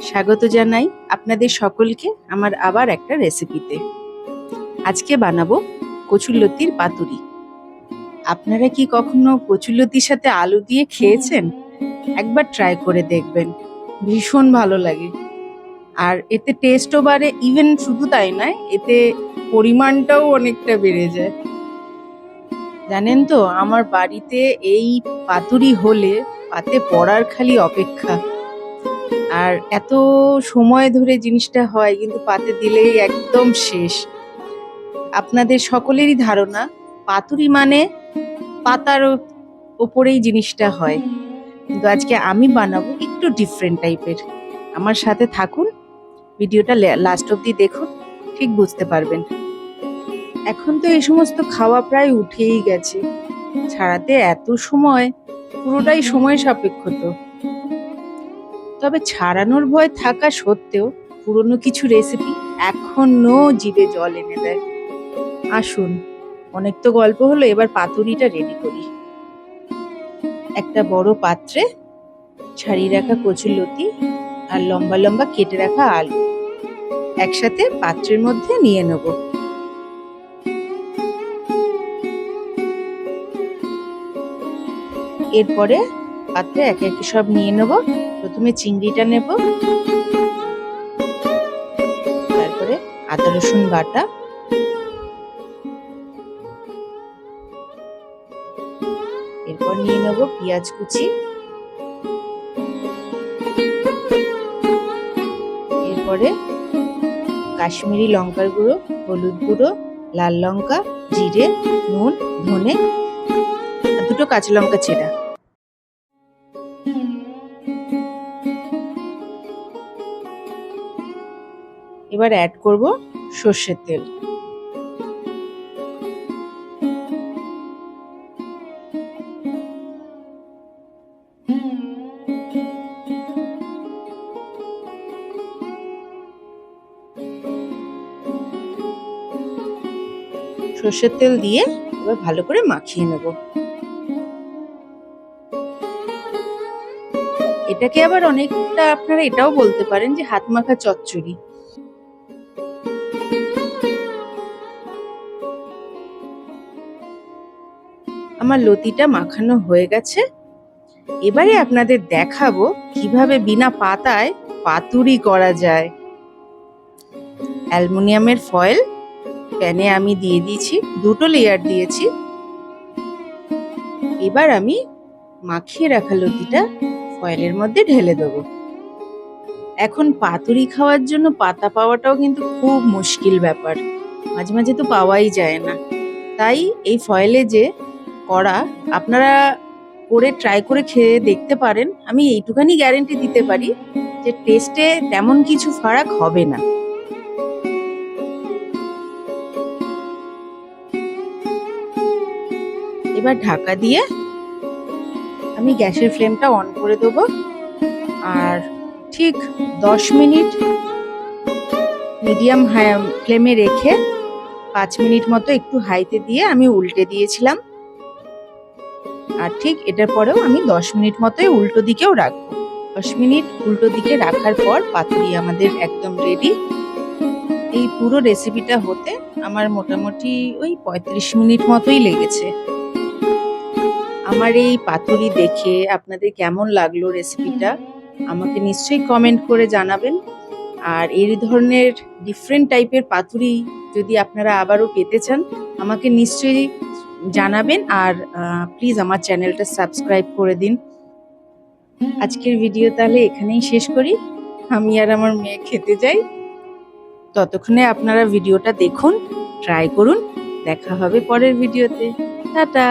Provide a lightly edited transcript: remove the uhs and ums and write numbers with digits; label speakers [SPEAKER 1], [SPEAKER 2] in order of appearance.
[SPEAKER 1] স্বাগত জানাই আপনাদের সকলকে আমার আবার একটা রেসিপিতে। আজকে বানাবো কচুরলতির পাতুরি। আপনারা কি কখনো কচুরলতির সাথে আলু দিয়ে খেয়েছেন? একবার ট্রাই করে দেখবেন, ভীষণ ভালো লাগে। আর এতে টেস্টও বাড়ে, ইভেন শুধু তাই নয়, এতে পরিমাণটাও অনেকটা বেড়ে যায়। জানেন তো, আমার বাড়িতে এই পাতুরি হলে পাতে পড়ার খালি অপেক্ষা। আর এত সময় ধরে জিনিসটা হয়, কিন্তু পাতে দিলেই একদম শেষ। আপনাদের সকলেরই ধারণা পাতুরি মানে পাতার ওপরেই জিনিসটা হয়, কিন্তু আজকে আমি বানাবো একটু ডিফারেন্ট টাইপের। আমার সাথে থাকুন, ভিডিওটা লাস্ট অবধি দেখুন, ঠিক বুঝতে পারবেন। এখন তো এই সমস্ত খাওয়া প্রায় উঠেই গেছে, ছাড়াতে এত সময়, পুরোটাই সময় সাপেক্ষ। তো তবে ছাড়ানোর ভয় থাকা সত্ত্বেও পুরনো কিছু রেসিপি এখনো জিভে জল এনে দেয়। আসুন, অনেক তো গল্প হলো, এবার পাতুরিটা রেডি করি। একটা বড় পাত্রে ছাড়িয়ে রাখা কচুরলতি আর লম্বা লম্বা কেটে রাখা আলু একসাথে পাত্রের মধ্যে নিয়ে নেব। এরপরে পাত্রে একে একে সব নিয়ে নেব। প্রথমে চিংড়িটা নেব, তারপরে আদা রসুন বাটা, এরপর নিয়ে নেব পেঁয়াজ কুচি, এরপরে কাশ্মীরি লঙ্কার গুঁড়ো, হলুদ গুঁড়ো, লাল লঙ্কা, জিরে, নুন, ধনে আর দুটো কাঁচা লঙ্কা চেরা। এবার অ্যাড করব সর্ষের তেল। সর্ষের তেল দিয়ে এবার ভালো করে মাখিয়ে নেব। এটাকে আবার অনেকটা আপনারা এটাও বলতে পারেন যে হাত মাখা চচ্চড়ি। আমার লতিটা মাখানো হয়ে গেছে। এবারে আপনাদের দেখাবো কিভাবে বিনা পাতায় পাতুরি করা যায়। অ্যালুমিনিয়ামের ফয়েল প্যানে আমি দিয়ে দিয়েছি, দুটো লেয়ার দিয়েছি। এবার আমি মাখিয়ে রাখা লতিটা ফয়েলের মধ্যে ঢেলে দেবো। এখন পাতুরি খাওয়ার জন্য পাতা পাওয়াটাও কিন্তু খুব মুশকিল ব্যাপার, মাঝে মাঝে তো পাওয়াই যায় না। তাই এই ফয়েলে যে করা, আপনারা করে ট্রাই করে খেয়ে দেখতে পারেন। আমি এইটুখানি গ্যারেন্টি দিতে পারি যে টেস্টে তেমন কিছু ফারাক হবে না। এবার ঢাকা দিয়ে আমি গ্যাসের ফ্লেমটা অন করে দেবো, আর ঠিক 10 মিনিট মিডিয়াম ফ্লেমে রেখে 5 মিনিট মতো একটু হাইতে দিয়ে আমি উল্টে দিয়েছিলাম। আর ঠিক এটার পরেও আমি 10 মিনিট মতোই উল্টো দিকেও রাখবো। 10 মিনিট উল্টো দিকে রাখার পর পাতুরি আমাদের একদম রেডি। এই পুরো রেসিপিটা হতে আমার মোটামুটি ওই 35 মিনিট মতোই লেগেছে। আমার এই পাতুরি দেখে আপনাদের কেমন লাগলো রেসিপিটা আমাকে নিশ্চয়ই কমেন্ট করে জানাবেন। আর এই ধরনের ডিফারেন্ট টাইপের পাতুরি যদি আপনারা আবারও পেতে চান আমাকে নিশ্চয়ই জানাবেন। আর প্লিজ আমার চ্যানেলটা সাবস্ক্রাইব করে দিন। আজকের ভিডিও তাহলে এখানেই শেষ করি। আমি আর আমার মেয়ে খেতে যাই। ততক্ষণে আপনারা ভিডিওটা দেখুন, ট্রাই করুন। দেখা হবে পরের ভিডিওতে। টাটা।